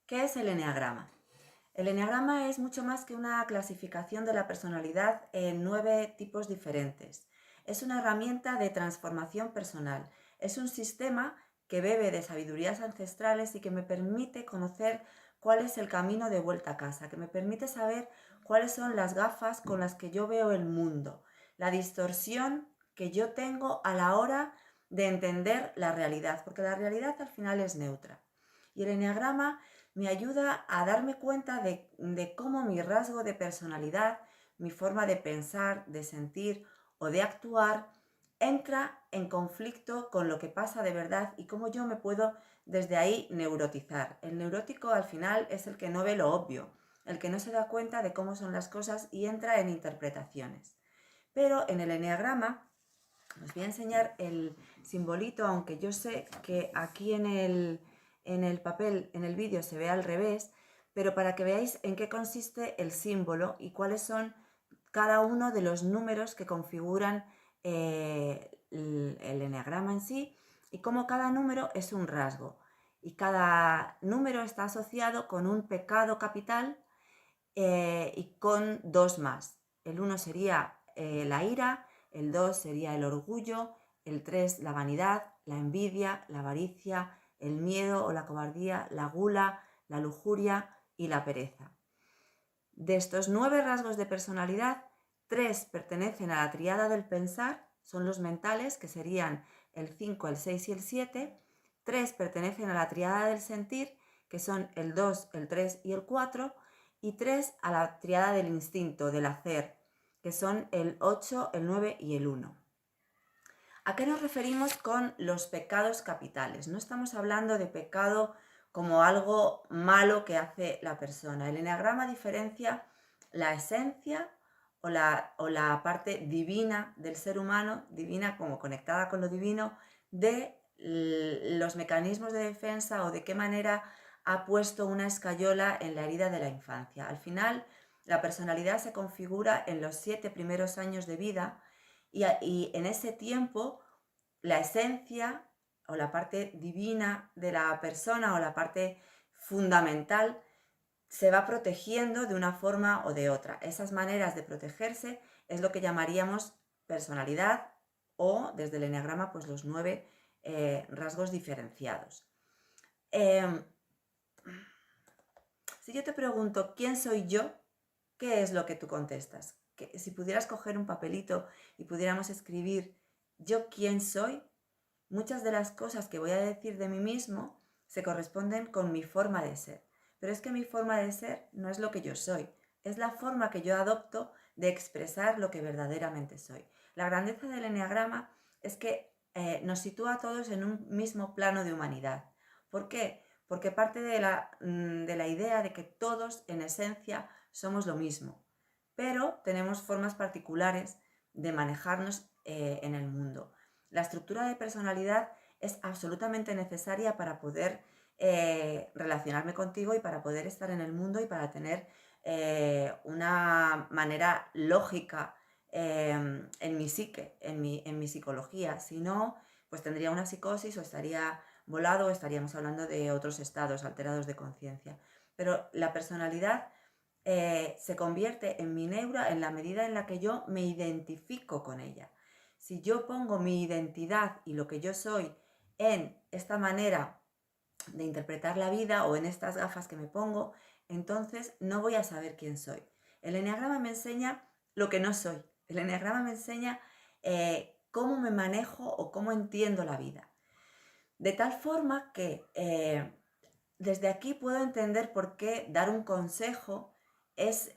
¿Qué es el eneagrama? El eneagrama es mucho más que una clasificación de la personalidad en 9 tipos diferentes. Es una herramienta de transformación personal. Es un sistema que bebe de sabidurías ancestrales y que me permite conocer cuál es el camino de vuelta a casa, que me permite saber cuáles son las gafas con las que yo veo el mundo, la distorsión que yo tengo a la hora de entender la realidad, porque la realidad al final es neutra. Y el eneagrama me ayuda a darme cuenta de cómo mi rasgo de personalidad, mi forma de pensar, de sentir o de actuar entra en conflicto con lo que pasa de verdad y cómo yo me puedo desde ahí neurotizar. El neurótico al final es el que no ve lo obvio, el que no se da cuenta de cómo son las cosas y entra en interpretaciones. Pero en el eneagrama os voy a enseñar el simbolito, aunque yo sé que aquí en el papel, en el vídeo se ve al revés, pero para que veáis en qué consiste el símbolo y cuáles son cada uno de los números que configuran el eneagrama en sí y cómo cada número es un rasgo. Y cada número está asociado con un pecado capital y con dos más. El 1 sería la ira, el 2 sería el orgullo, el 3 la vanidad, la envidia, la avaricia, el miedo o la cobardía, la gula, la lujuria y la pereza. De estos 9 rasgos de personalidad, 3 pertenecen a la tríada del pensar, son los mentales, que serían el 5, el 6 y el 7. 3 pertenecen a la tríada del sentir, que son el 2, el 3 y el 4. Y 3 a la tríada del instinto, del hacer, que son el 8, el 9 y el 1. ¿A qué nos referimos con los pecados capitales? No estamos hablando de pecado como algo malo que hace la persona. El eneagrama diferencia la esencia o la parte divina del ser humano, divina como conectada con lo divino, de los mecanismos de defensa o de qué manera ha puesto una escayola en la herida de la infancia. Al final, la personalidad se configura en los 7 primeros años de vida y en ese tiempo la esencia o la parte divina de la persona o la parte fundamental se va protegiendo de una forma o de otra. Esas maneras de protegerse es lo que llamaríamos personalidad o desde el eneagrama pues los 9 rasgos diferenciados. Si yo te pregunto quién soy yo, ¿qué es lo que tú contestas? Que si pudieras coger un papelito y pudiéramos escribir yo quién soy, muchas de las cosas que voy a decir de mí mismo se corresponden con mi forma de ser. Pero es que mi forma de ser no es lo que yo soy, es la forma que yo adopto de expresar lo que verdaderamente soy. La grandeza del eneagrama es que nos sitúa a todos en un mismo plano de humanidad. ¿Por qué? Porque parte de la idea de que todos en esencia somos lo mismo, pero tenemos formas particulares de manejarnos en el mundo. La estructura de personalidad es absolutamente necesaria para poder relacionarme contigo y para poder estar en el mundo y para tener una manera lógica en mi psique, en mi psicología. Si no, pues tendría una psicosis o estaría volado o estaríamos hablando de otros estados alterados de conciencia. Pero la personalidad se convierte en mi neura en la medida en la que yo me identifico con ella. Si yo pongo mi identidad y lo que yo soy en esta manera de interpretar la vida o en estas gafas que me pongo, entonces no voy a saber quién soy. El eneagrama me enseña lo que no soy. El eneagrama me enseña cómo me manejo o cómo entiendo la vida. De tal forma que desde aquí puedo entender por qué dar un consejo es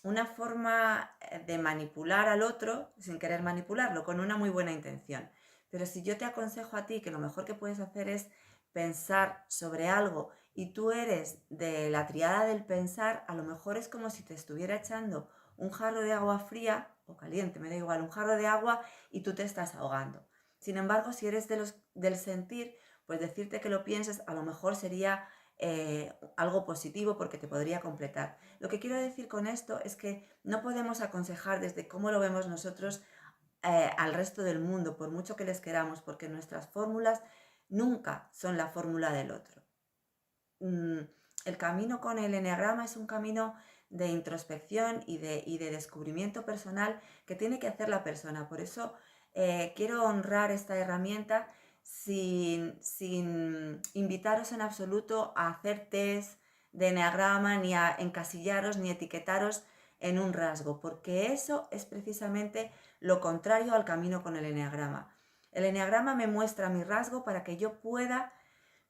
una forma de manipular al otro sin querer manipularlo, con una muy buena intención. Pero si yo te aconsejo a ti que lo mejor que puedes hacer es pensar sobre algo y tú eres de la triada del pensar, a lo mejor es como si te estuviera echando un jarro de agua fría o caliente, me da igual, un jarro de agua y tú te estás ahogando. Sin embargo, si eres del sentir, pues decirte que lo pienses a lo mejor sería algo positivo porque te podría completar. Lo que quiero decir con esto es que no podemos aconsejar desde cómo lo vemos nosotros al resto del mundo, por mucho que les queramos, porque nuestras fórmulas nunca son la fórmula del otro. el camino con el eneagrama es un camino de introspección y de descubrimiento personal que tiene que hacer la persona. Por eso quiero honrar esta herramienta sin invitaros en absoluto a hacer test de eneagrama, ni a encasillaros, ni etiquetaros en un rasgo, porque eso es precisamente lo contrario al camino con el eneagrama. El eneagrama me muestra mi rasgo para que yo pueda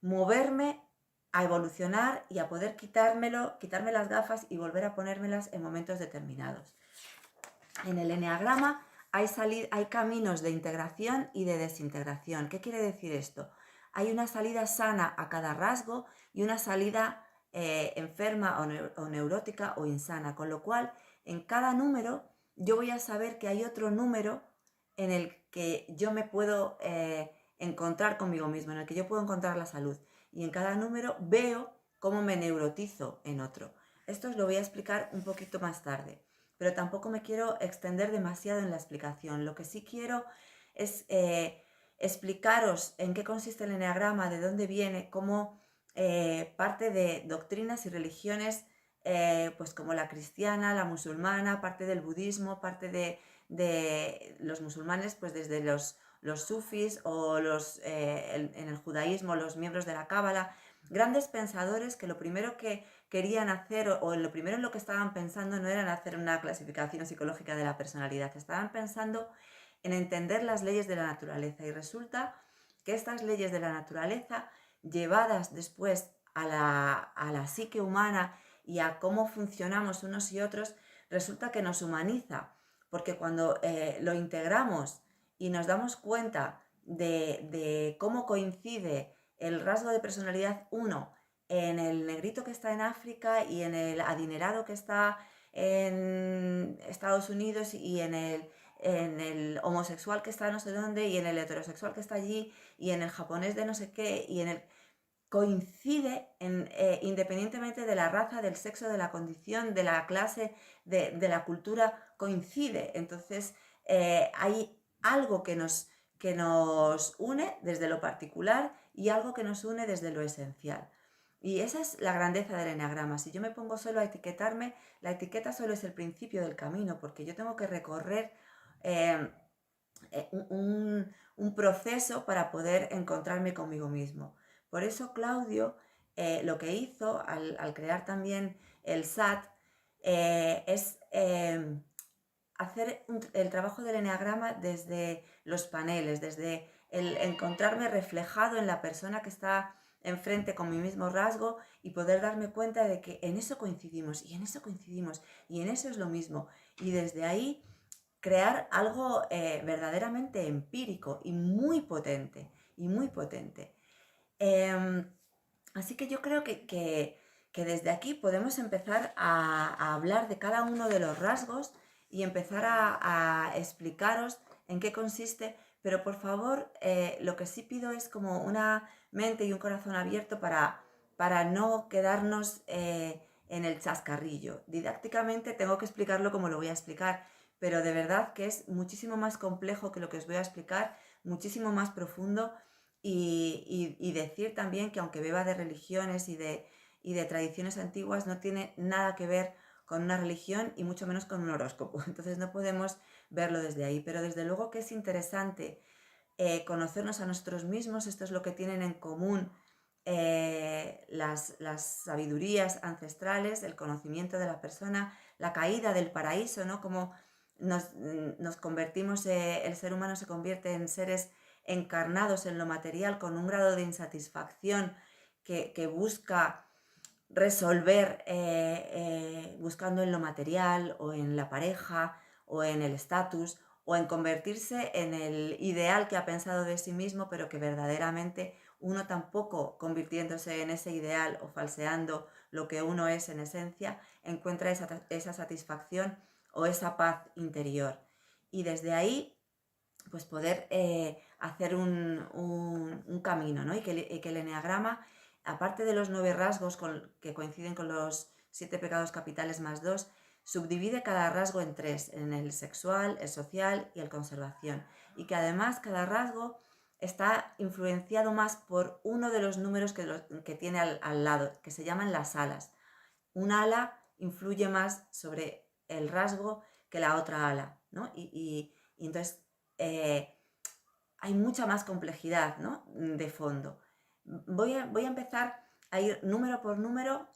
moverme a evolucionar y a poder quitarme las gafas y volver a ponérmelas en momentos determinados. En el eneagrama hay caminos de integración y de desintegración. ¿Qué quiere decir esto? Hay una salida sana a cada rasgo y una salida enferma o neurótica o insana, con lo cual en cada número yo voy a saber que hay otro número en el que yo me puedo encontrar conmigo mismo, en el que yo puedo encontrar la salud. Y en cada número veo cómo me neurotizo en otro. Esto os lo voy a explicar un poquito más tarde, pero tampoco me quiero extender demasiado en la explicación. Lo que sí quiero es explicaros en qué consiste el eneagrama, de dónde viene, cómo parte de doctrinas y religiones pues como la cristiana, la musulmana, parte del budismo, parte de los musulmanes, pues desde los sufis o en el judaísmo, los miembros de la cábala, grandes pensadores que lo primero que querían hacer o lo primero en lo que estaban pensando no era en hacer una clasificación psicológica de la personalidad, estaban pensando en entender las leyes de la naturaleza, y resulta que estas leyes de la naturaleza, llevadas después a la psique humana y a cómo funcionamos unos y otros, resulta que nos humaniza, porque cuando lo integramos y nos damos cuenta de cómo coincide el rasgo de personalidad 1 en el negrito que está en África y en el adinerado que está en Estados Unidos y en el homosexual que está no sé dónde y en el heterosexual que está allí y en el japonés de no sé qué y en el... coincide independientemente de la raza, del sexo, de la condición, de la clase, de la cultura, coincide. Entonces hay algo que nos une desde lo particular y algo que nos une desde lo esencial. Y esa es la grandeza del eneagrama. Si yo me pongo solo a etiquetarme, la etiqueta solo es el principio del camino, porque yo tengo que recorrer un proceso para poder encontrarme conmigo mismo. Por eso Claudio lo que hizo al crear también el SAT es hacer el trabajo del eneagrama desde los paneles, desde el encontrarme reflejado en la persona que está enfrente con mi mismo rasgo y poder darme cuenta de que en eso coincidimos y en eso coincidimos y en eso es lo mismo. Y desde ahí crear algo verdaderamente empírico y muy potente, y muy potente. Así que yo creo que desde aquí podemos empezar a hablar de cada uno de los rasgos y empezar a explicaros en qué consiste, pero por favor lo que sí pido es como una mente y un corazón abierto para no quedarnos en el chascarrillo. Didácticamente tengo que explicarlo como lo voy a explicar, pero de verdad que es muchísimo más complejo que lo que os voy a explicar, muchísimo más profundo. Y decir también que aunque beba de religiones y de tradiciones antiguas, no tiene nada que ver con una religión y mucho menos con un horóscopo. Entonces no podemos verlo desde ahí, pero desde luego que es interesante conocernos a nosotros mismos. Esto es lo que tienen en común las sabidurías ancestrales, el conocimiento de la persona, la caída del paraíso, ¿no? Como nos convertimos, el ser humano se convierte en seres encarnados en lo material con un grado de insatisfacción que busca resolver buscando en lo material o en la pareja o en el estatus o en convertirse en el ideal que ha pensado de sí mismo, pero que verdaderamente uno tampoco, convirtiéndose en ese ideal o falseando lo que uno es en esencia, encuentra esa satisfacción o esa paz interior. Y desde ahí pues poder hacer un camino, ¿no? Y que el eneagrama, aparte de los 9 rasgos que coinciden con los 7 pecados capitales más 2, subdivide cada rasgo en 3, en el sexual, el social y el conservación. Y que además cada rasgo está influenciado más por uno de los números que tiene al lado, que se llaman las alas. Un ala influye más sobre el rasgo que la otra ala, ¿no? Y entonces hay mucha más complejidad, ¿no?, de fondo. Voy a empezar a ir número por número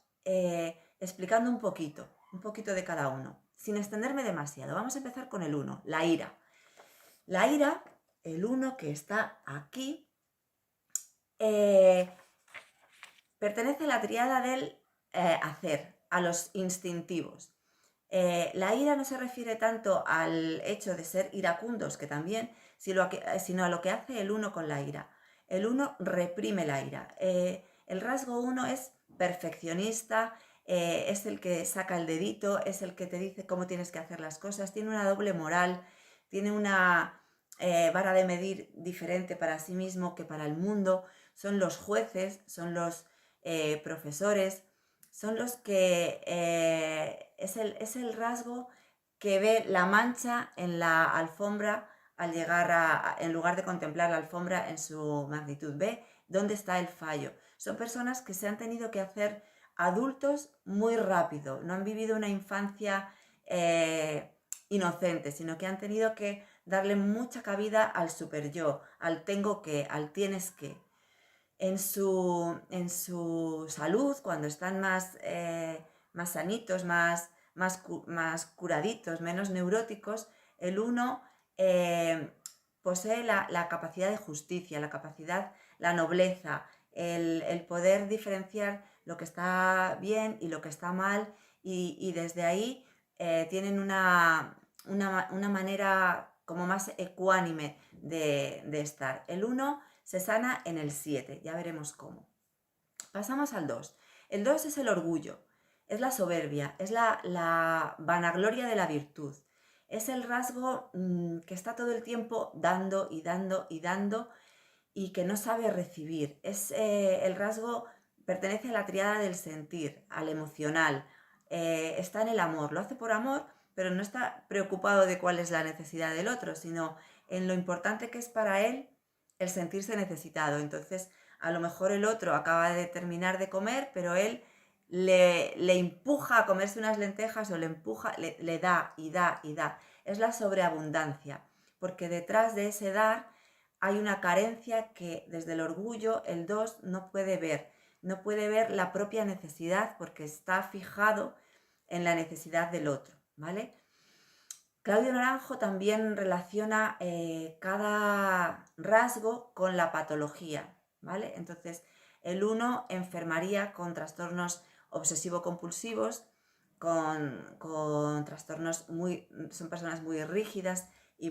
explicando un poquito de cada uno, sin extenderme demasiado. Vamos a empezar con el 1, la ira. La ira, el 1 que está aquí, pertenece a la triada del hacer, a los instintivos. La ira no se refiere tanto al hecho de ser iracundos, que también, sino a lo que hace el 1 con la ira. El 1 reprime la ira. El rasgo 1 es perfeccionista, es el que saca el dedito, es el que te dice cómo tienes que hacer las cosas, tiene una doble moral, tiene una vara de medir diferente para sí mismo que para el mundo. Son los jueces, son los profesores, son los que es el rasgo que ve la mancha en la alfombra al llegar en lugar de contemplar la alfombra en su magnitud. Ve dónde está el fallo. Son personas que se han tenido que hacer adultos muy rápido, no han vivido una infancia inocente, sino que han tenido que darle mucha cabida al super yo, al tengo que, al tienes que. En su salud, cuando están más sanitos, más curaditos, menos neuróticos, el 1 posee la capacidad de justicia, la capacidad, la nobleza, el poder diferenciar lo que está bien y lo que está mal, y desde ahí tienen una manera como más ecuánime de estar. El 1 se sana en el 7, ya veremos cómo. Pasamos al 2. El 2 es el orgullo, es la soberbia, es la vanagloria de la virtud. Es el rasgo que está todo el tiempo dando y dando y dando y que no sabe recibir. Es el rasgo, pertenece a la triada del sentir, al emocional. Está en el amor, lo hace por amor, pero no está preocupado de cuál es la necesidad del otro, sino en lo importante que es para él el sentirse necesitado. Entonces, a lo mejor el otro acaba de terminar de comer, pero él le empuja a comerse unas lentejas o le da y da y da. Es la sobreabundancia, porque detrás de ese dar hay una carencia que desde el orgullo el 2 no puede ver. No puede ver la propia necesidad porque está fijado en la necesidad del otro, ¿vale? Claudio Naranjo también relaciona cada rasgo con la patología, ¿vale? Entonces, el 1 enfermaría con trastornos obsesivo-compulsivos, con trastornos son personas muy rígidas y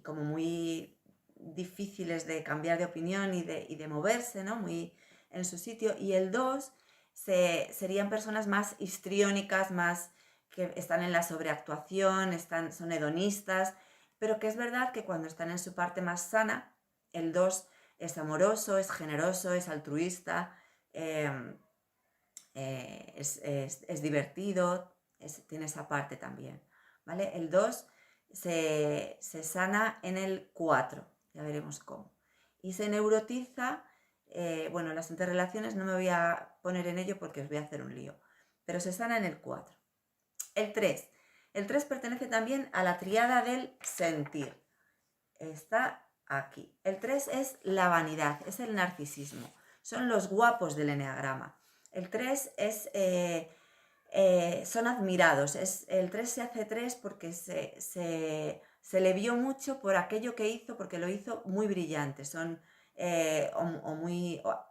como muy difíciles de cambiar de opinión y de moverse, ¿no?, muy en su sitio. Y el 2 serían personas más histriónicas, más que están en la sobreactuación, son hedonistas, pero que es verdad que cuando están en su parte más sana, el 2 es amoroso, es generoso, es altruista, es divertido, tiene esa parte también, ¿vale? El 2 se sana en el 4, ya veremos cómo. Y se neurotiza, bueno, las interrelaciones no me voy a poner en ello porque os voy a hacer un lío, pero se sana en el 4. El 3. El 3 pertenece también a la triada del sentir. Está aquí. El 3 es la vanidad, es el narcisismo. Son los guapos del eneagrama. El 3 son admirados. El 3 se hace 3 porque se le vio mucho por aquello que hizo, porque lo hizo muy brillante.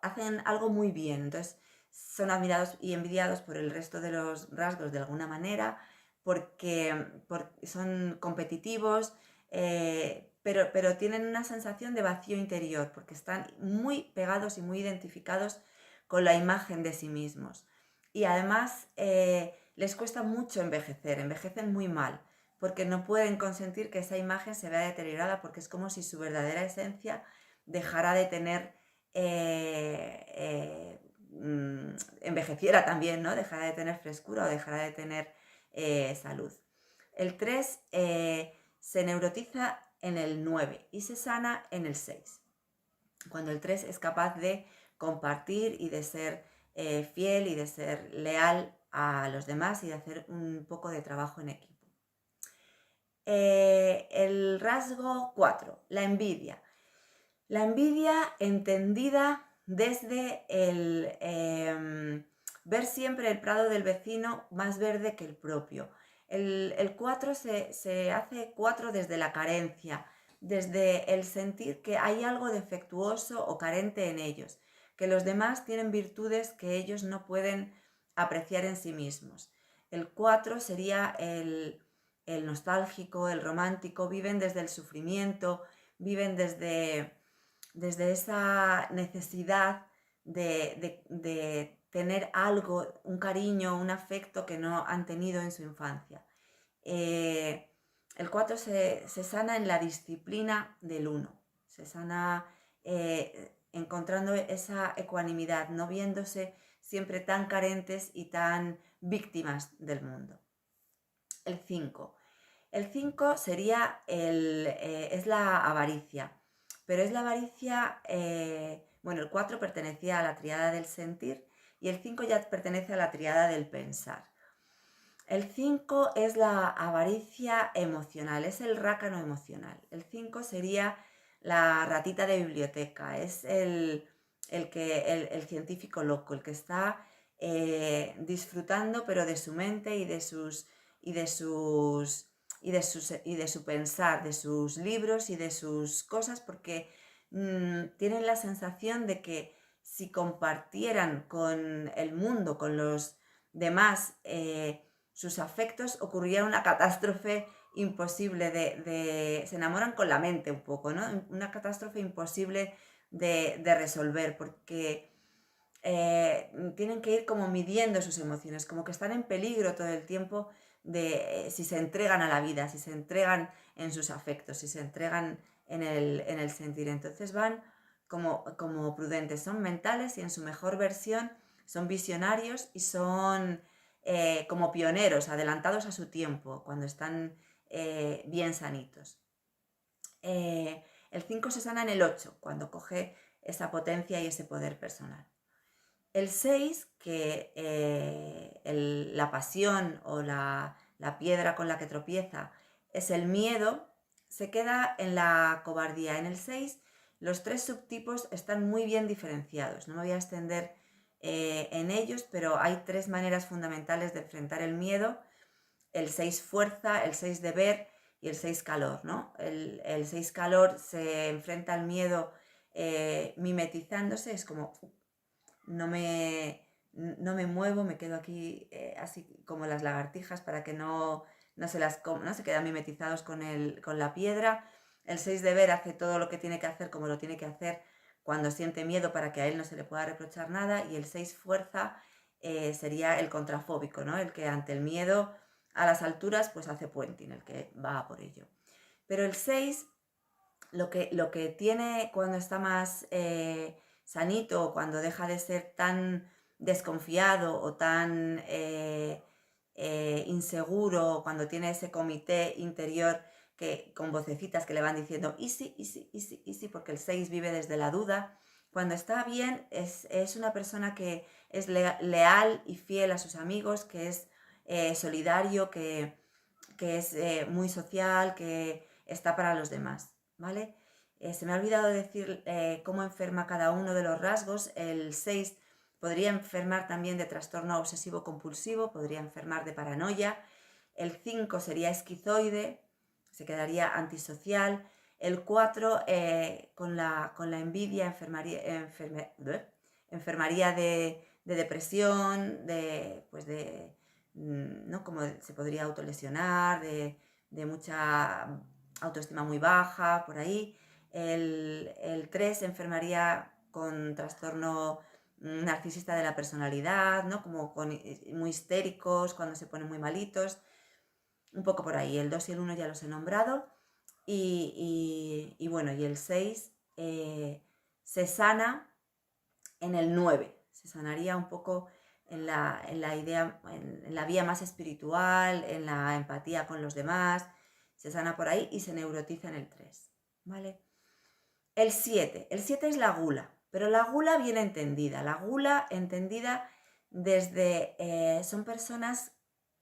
Hacen algo muy bien. Entonces, son admirados y envidiados por el resto de los rasgos de alguna manera, porque son competitivos, pero tienen una sensación de vacío interior, porque están muy pegados y muy identificados con la imagen de sí mismos. Y además les cuesta mucho envejecen muy mal, porque no pueden consentir que esa imagen se vea deteriorada, porque es como si su verdadera esencia dejara de tener envejeciera también, ¿no? Dejara de tener frescura o dejara de tener salud. El 3 se neurotiza en el 9 y se sana en el 6. Cuando el 3 es capaz de compartir y de ser fiel y de ser leal a los demás y de hacer un poco de trabajo en equipo. El rasgo 4, la envidia. La envidia entendida desde el ver siempre el prado del vecino más verde que el propio. El 4 se hace 4 desde la carencia, desde el sentir que hay algo defectuoso o carente en ellos, que los demás tienen virtudes que ellos no pueden apreciar en sí mismos. El 4 sería el nostálgico, el romántico, viven desde el sufrimiento, viven desde esa necesidad de tener algo, un cariño, un afecto que no han tenido en su infancia. El 4 se sana en la disciplina del 1, se sana encontrando esa ecuanimidad, no viéndose siempre tan carentes y tan víctimas del mundo. El 5. El 5 sería es la avaricia, pero es la avaricia, bueno, el 4 pertenecía a la tríada del sentir y el 5 ya pertenece a la tríada del pensar. El 5 es la avaricia emocional, es el rácano emocional. El 5 sería la ratita de biblioteca, es el científico loco, el que está disfrutando pero de su mente y de su pensar, de sus libros y de sus cosas, porque tienen la sensación de que si compartieran con el mundo, con los demás, sus afectos, ocurriría una catástrofe imposible se enamoran con la mente un poco, ¿no? Una catástrofe imposible de resolver, porque tienen que ir como midiendo sus emociones, como que están en peligro todo el tiempo de si se entregan a la vida, si se entregan en sus afectos, si se entregan en el sentir. Entonces van como prudentes, son mentales y en su mejor versión son visionarios y son como pioneros, adelantados a su tiempo, cuando están bien sanitos. El 5 se sana en el 8, cuando coge esa potencia y ese poder personal. El 6, que la pasión o la piedra con la que tropieza es el miedo, se queda en la cobardía. En el 6 los 3 subtipos están muy bien diferenciados. No me voy a extender en ellos, pero hay 3 maneras fundamentales de enfrentar el miedo. El 6 fuerza, el 6 deber y el 6 calor, ¿no? El 6 calor se enfrenta al miedo mimetizándose, es como no me muevo, me quedo aquí así como las lagartijas para que no se quedan mimetizados con la piedra. El 6 deber hace todo lo que tiene que hacer como lo tiene que hacer cuando siente miedo para que a él no se le pueda reprochar nada. Y el 6 fuerza sería el contrafóbico, ¿no? El que ante el miedo a las alturas pues hace puenting, el que va por ello. Pero el 6 lo que tiene cuando está más sanito, cuando deja de ser tan desconfiado o tan inseguro, cuando tiene ese comité interior que con vocecitas que le van diciendo easy, easy, easy, easy, porque el 6 vive desde la duda. Cuando está bien es una persona que es leal y fiel a sus amigos, que es solidario, que es muy social, que está para los demás, ¿vale? Se me ha olvidado decir cómo enferma cada uno de los rasgos. El 6 podría enfermar también de trastorno obsesivo compulsivo, podría enfermar de paranoia. El 5 sería esquizoide, se quedaría antisocial. El 4 con la envidia enfermaría de depresión, ¿no? Como se podría autolesionar, de mucha autoestima muy baja, por ahí. El 3 enfermaría con trastorno narcisista de la personalidad, ¿no? Como muy histéricos, cuando se ponen muy malitos, un poco por ahí. El 2 y el 1 ya los he nombrado. Y bueno, y el 6 se sana en el 9, se sanaría un poco en la idea, en la vía más espiritual, en la empatía con los demás, se sana por ahí y se neurotiza en el 3, ¿vale? El 7 es la gula, pero la gula bien entendida, la gula entendida desde, son personas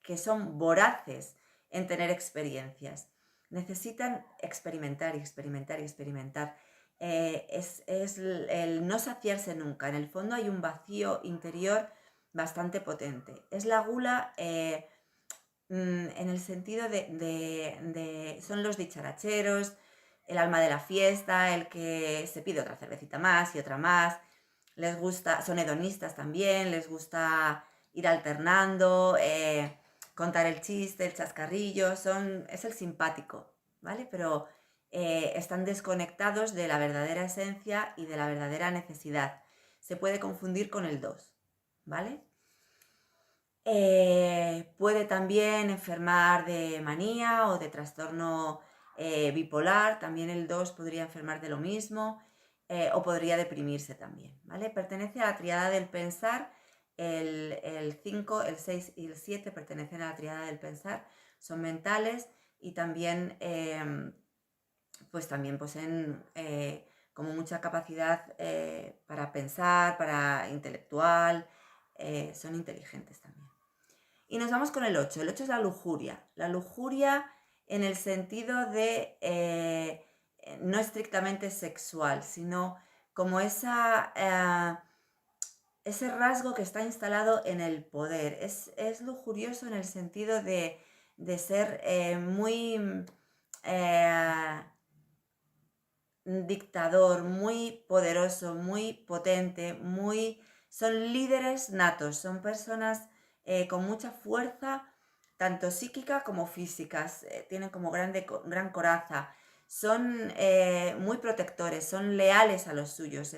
que son voraces en tener experiencias, necesitan experimentar y experimentar y experimentar. Es el no saciarse nunca, en el fondo hay un vacío interior bastante potente. Es la gula en el sentido son los dicharacheros, el alma de la fiesta, el que se pide otra cervecita más y otra más, les gusta, son hedonistas también, les gusta ir alternando, contar el chiste, el chascarrillo, es el simpático, ¿vale? Pero están desconectados de la verdadera esencia y de la verdadera necesidad. Se puede confundir con el 2, ¿vale? Puede también enfermar de manía o de trastorno bipolar, también el 2 podría enfermar de lo mismo, o podría deprimirse también, ¿vale? Pertenece a la triada del pensar, el 5, el 6 y el 7 pertenecen a la triada del pensar, son mentales y también, pues también poseen como mucha capacidad para pensar, para intelectual, son inteligentes también. Y nos vamos con el 8. El 8 es la lujuria. La lujuria en el sentido de no estrictamente sexual, sino como ese rasgo que está instalado en el poder. Es lujurioso en el sentido de ser muy dictador, muy poderoso, muy potente, son líderes natos, son personas con mucha fuerza, tanto psíquica como físicas, tienen como gran coraza, son muy protectores, son leales a los suyos,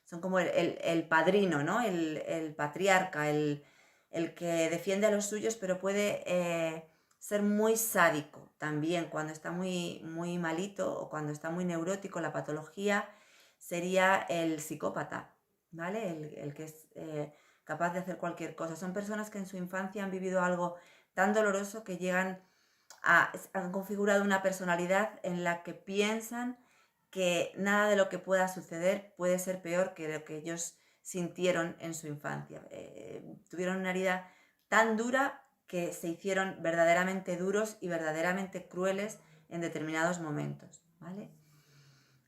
son como el padrino, ¿no? El patriarca, el que defiende a los suyos, pero puede ser muy sádico también cuando está muy, muy malito o cuando está muy neurótico. La patología sería el psicópata, ¿vale? El que es capaz de hacer cualquier cosa. Son personas que en su infancia han vivido algo tan doloroso que han configurado una personalidad en la que piensan que nada de lo que pueda suceder puede ser peor que lo que ellos sintieron en su infancia. Tuvieron una herida tan dura que se hicieron verdaderamente duros y verdaderamente crueles en determinados momentos, ¿vale?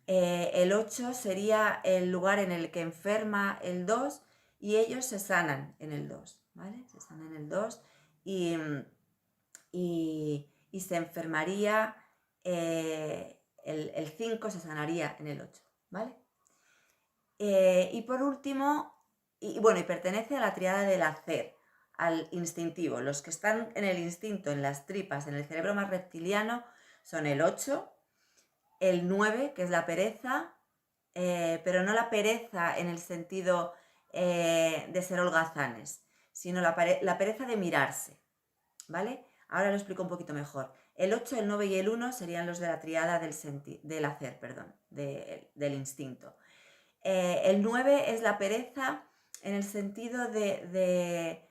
El 8 sería el lugar en el que enferma el 2 y ellos se sanan en el 2, ¿vale? Se sanan en el 2 y se enfermaría, el 5 se sanaría en el 8, ¿vale? Y por último, y pertenece a la triada del hacer, al instintivo. Los que están en el instinto, en las tripas, en el cerebro más reptiliano, son el 8, el 9, que es la pereza, pero no la pereza en el sentido de ser holgazanes, sino la pereza de mirarse, ¿vale? Ahora lo explico un poquito mejor. El 8, el 9 y el 1 serían los de la triada del hacer, perdón, del instinto. El 9 es la pereza en el sentido de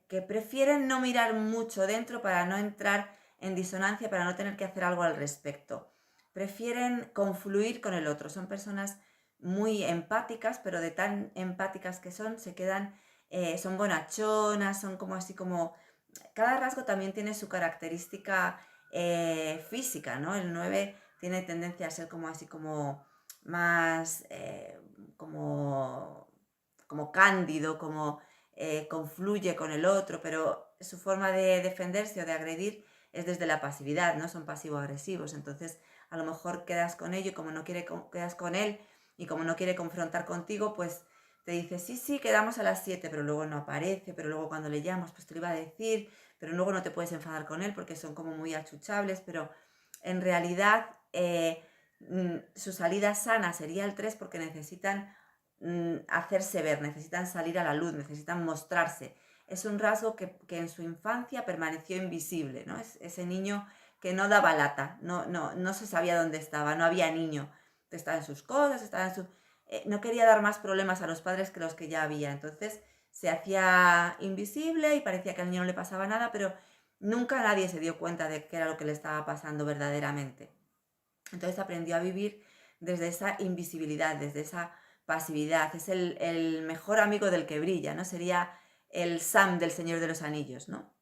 que prefieren no mirar mucho dentro para no entrar en disonancia, para no tener que hacer algo al respecto. Prefieren confluir con el otro. Son personas muy empáticas, pero de tan empáticas que se quedan, son bonachonas, son como así como... Cada rasgo también tiene su característica física, ¿no? El 9 tiene tendencia a ser como así como más como cándido, como confluye con el otro, pero su forma de defenderse o de agredir es desde la pasividad, ¿no? Son pasivo-agresivos, entonces a lo mejor quedas con ello y como no quedas con él y como no quiere confrontar contigo, pues te dice, sí, quedamos a las 7, pero luego no aparece, pero luego cuando le llamas, pues te lo iba a decir, pero luego no te puedes enfadar con él porque son como muy achuchables, pero en realidad su salida sana sería el 3 porque necesitan hacerse ver, necesitan salir a la luz, necesitan mostrarse. Es un rasgo que en su infancia permaneció invisible, ¿no? Es ese niño que no daba lata, no se sabía dónde estaba, no había niño, estaba en sus cosas, no quería dar más problemas a los padres que los que ya había, entonces se hacía invisible y parecía que al niño no le pasaba nada, pero nunca nadie se dio cuenta de qué era lo que le estaba pasando verdaderamente. Entonces aprendió a vivir desde esa invisibilidad, desde esa pasividad. Es el mejor amigo del que brilla, ¿no? Sería el Sam del Señor de los Anillos, ¿no?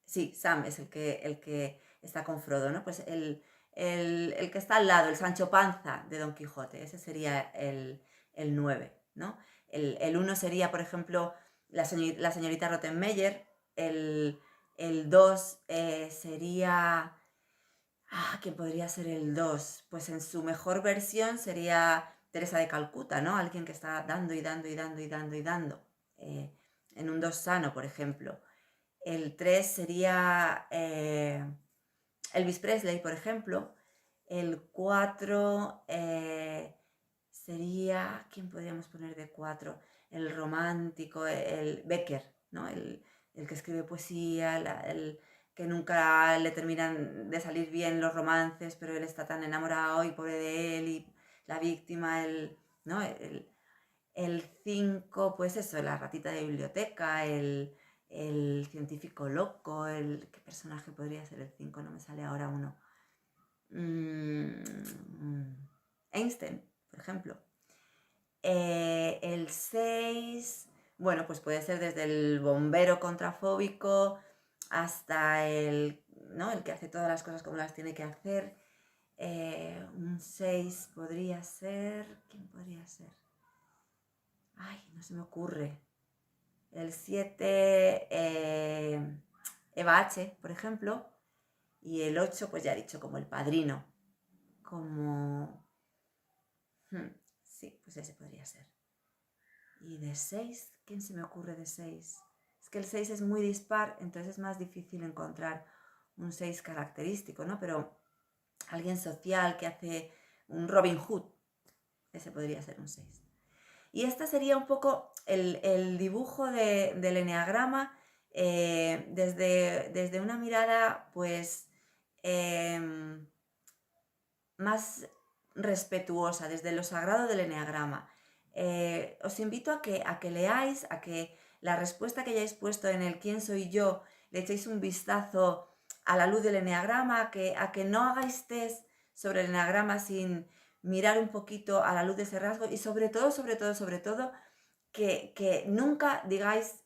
Sí, Sam es el que está con Frodo, ¿no? Pues el que está al lado, el Sancho Panza de Don Quijote, ese sería el 9, ¿no? El 1 sería, por ejemplo, la señorita Rottenmeier, el 2 sería... ¿quién podría ser el 2? Pues en su mejor versión sería Teresa de Calcuta, ¿no? Alguien que está dando y dando y dando y dando y dando. En un 2 sano, por ejemplo. El 3 sería Elvis Presley, por ejemplo. El 4 sería... ¿Quién podríamos poner de 4? El romántico, el Becker, ¿no? El que escribe poesía, el que nunca le terminan de salir bien los romances, pero él está tan enamorado y pobre de él, y la víctima, ¿no? El 5, pues eso, la ratita de biblioteca, el científico loco, ¿qué personaje podría ser el 5? No me sale ahora uno. Einstein, por ejemplo. El 6, bueno, pues puede ser desde el bombero contrafóbico hasta ¿no? El que hace todas las cosas como las tiene que hacer. Un 6 podría ser... ¿Quién podría ser? Ay, no se me ocurre. El 7, Eva H., por ejemplo. Y el 8, pues ya he dicho, como el padrino. Como... sí, pues ese podría ser. Y de 6, ¿quién se me ocurre de 6? Es que el 6 es muy dispar, entonces es más difícil encontrar un 6 característico, ¿no? Pero alguien social que hace un Robin Hood, ese podría ser un 6. Y este sería un poco el dibujo del eneagrama desde una mirada, pues, más respetuosa, desde lo sagrado del eneagrama. Os invito a que leáis, a que la respuesta que hayáis puesto en el quién soy yo, le echéis un vistazo a la luz del eneagrama, a que no hagáis test sobre el eneagrama sin mirar un poquito a la luz de ese rasgo, y sobre todo, que nunca digáis,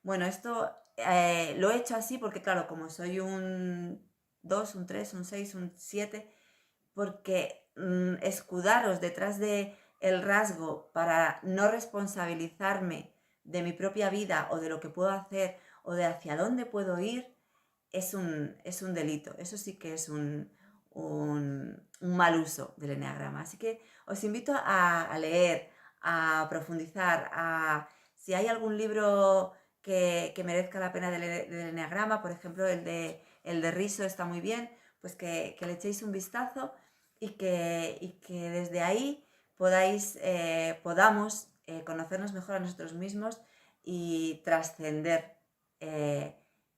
bueno, esto lo he hecho así porque, claro, como soy un 2, un 3, un 6, un 7, porque escudaros detrás de el rasgo para no responsabilizarme de mi propia vida o de lo que puedo hacer o de hacia dónde puedo ir, es un delito. Eso sí que es un mal uso del eneagrama. Así que os invito a leer, a profundizar, si hay algún libro que merezca la pena del eneagrama, por ejemplo el de Riso está muy bien, pues que le echéis un vistazo y que desde ahí podamos conocernos mejor a nosotros mismos y trascender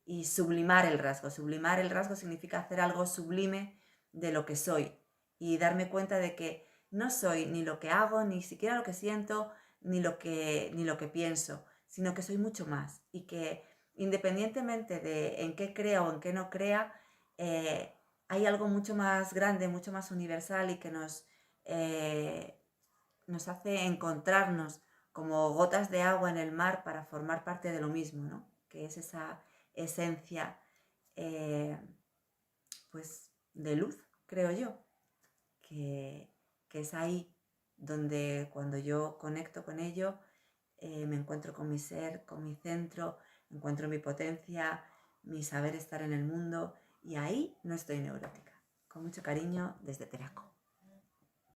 y sublimar el rasgo. Sublimar el rasgo significa hacer algo sublime de lo que soy y darme cuenta de que no soy ni lo que hago, ni siquiera lo que siento, ni lo que pienso, sino que soy mucho más y que independientemente de en qué crea o en qué no crea, hay algo mucho más grande, mucho más universal y que nos hace encontrarnos como gotas de agua en el mar para formar parte de lo mismo, ¿no? Que es esa esencia pues de luz, creo yo, que es ahí donde cuando yo conecto con ello me encuentro con mi ser, con mi centro, encuentro mi potencia, mi saber estar en el mundo y ahí no estoy neurótica. Con mucho cariño desde Teraco.